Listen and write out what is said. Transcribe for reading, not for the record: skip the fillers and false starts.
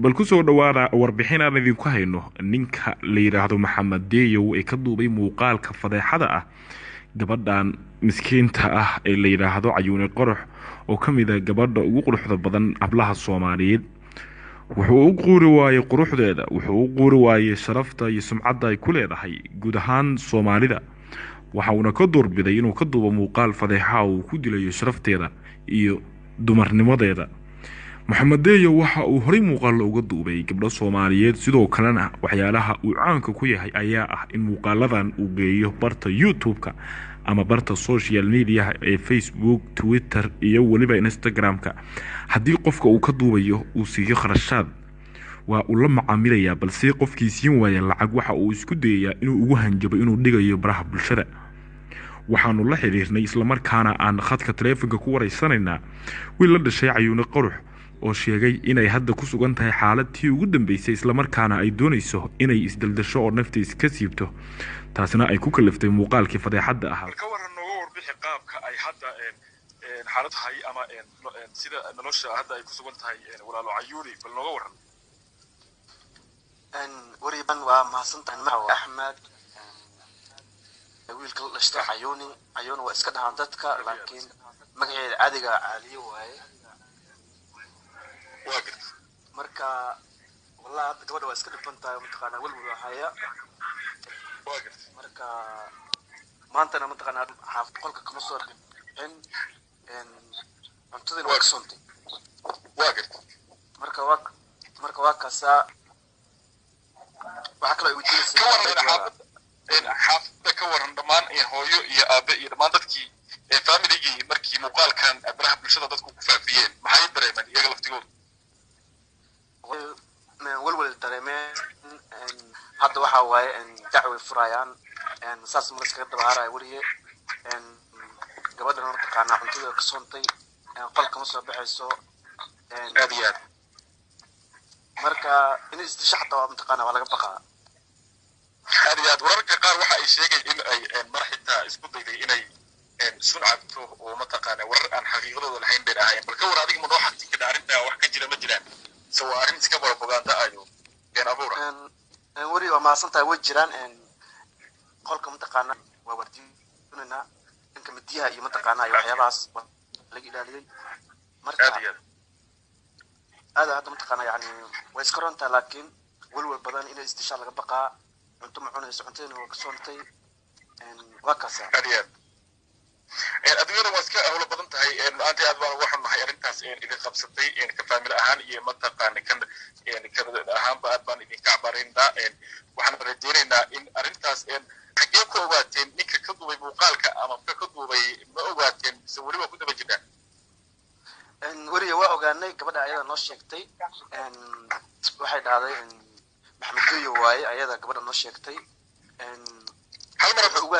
bal ku soo dhawaada warbixin aan idinku hayno ninka la yiraahdo Maxamed Deeyow ee ka duubay muuqaalka fadeexada ah gabadhan miskiinta ah ee la yiraahdo Cayuune Qorox oo kamid ah gabadha ugu quruxda badan ablaha Soomaaliyeed wuxuu u quuri waayay quruxdeeda wuxuu u quuri waayay sharafta iyo sumcadda ay ku leedahay guud ahaan Soomaalida waxa uu ka doorbiday inuu ka duubo muuqaal fadeexa oo ku dilayo sharafteeda iyo dumarnimadeeda Maxamed Deeyow waxa uu horay muuqaal uga duubay gabdho Soomaaliyeed sidoo kalena waxyaalaha uu caanka ku yahay ayaa ah in muuqaaladan uu geeyo barta YouTube-ka ama barta social media ee Facebook, Twitter iyo waliba Instagram-ka hadii qofka uu ka duubayo uu siiyo kharashaad waa uu la macaamilaya balse qofkii siin waaya lacag waxa uu isku dayayaa inuu ugu hanjabo inuu dhigayo baraha bulshada waxaanu la xiriirnay isla markaana aan khadka taleefanka ku wareysanayna wiil la dhashay Cayuune Qorox oo sheegay inay hadda ku sugan tahay xaaladii ugu dambeysay isla markaana ay doonayso inay isdaldasho oo naftiisa ka siibto taasina ay ku kaliftay muuqaalkii fadeexada ahaa ka waran nooga warbixi qaabka ay hadda xaalad hay ama sida nolosha hadda ay ku sugan tahay walaalo Cayuune bal nooga waran wariban waa mahadsantahay Axmed wiilka la dhashay Cayuune waa iska dhahan dadka laakiin magaceeda caadiga caaliyo waaye marka wallahi hadda gabadha waa iska dhibantahay mataqaana walwal haya marka maantana mataqaana xaafad qolka kama soo dhicin cuntadina waa ka sontay marka waa kaasa waxa kale ugu jiray xaafadda ka waran dhamaan hooyo iyo aabe iyo dhamaan dadkii family-gii markii muuqaalkan baraha bulshada dadku ku faafiyeen maxay dareemaan iyaga laftigooda walwal dareemeen hadda waxa waaye dacwo furayaan saas ma iska dabaaraya wariye gabadhan oo taqaana cuntada ka soontay qolka ma soo baxayso aad marka in isdisha xataa ma taqaana waa laga baqaa aad wararka qaar waxa ay sheegay in ay marxitaa isku dayday inay suncabto oo ma taqaana warar aan xaqiiqadooda lahayn bay ahaayeen balka war adiga ma noo xaqiiqada arrinta wax ka jira ma jiraan soo arrin iska propaganda ayo abuura wari waa maasantahay way jiraan qolka mataqaana waa wardiinana inka midiyaha iyo mataqaana ay waxyaabahaas laga ilaaliyay marka هذا mataqaana yani way iska runtaa laakiin walwal badan inay isdisha laga baqaa cunto ma cunayso cunteena waa ka soontay waa kaasa adduunyada waa iska hawlo badan tahay maanta aad baan waxaan nahay arrintaas idin qabsatay ka family ahaan iyo mataqaana kan ahaan aad baan idin ka cabarinaa waxaan rajaynaynaa in arrintaas xagee ku ogaateen ninka ka duubay muuqaalka ama ka duubay ma ogaateen mise weliba ku daba jiraan wariye waa ogaanay gabadha ayada noo sheegtay waxay dhahday Maxamed Deeyow waaye ayada gabadha noo sheegtay hal mar ugu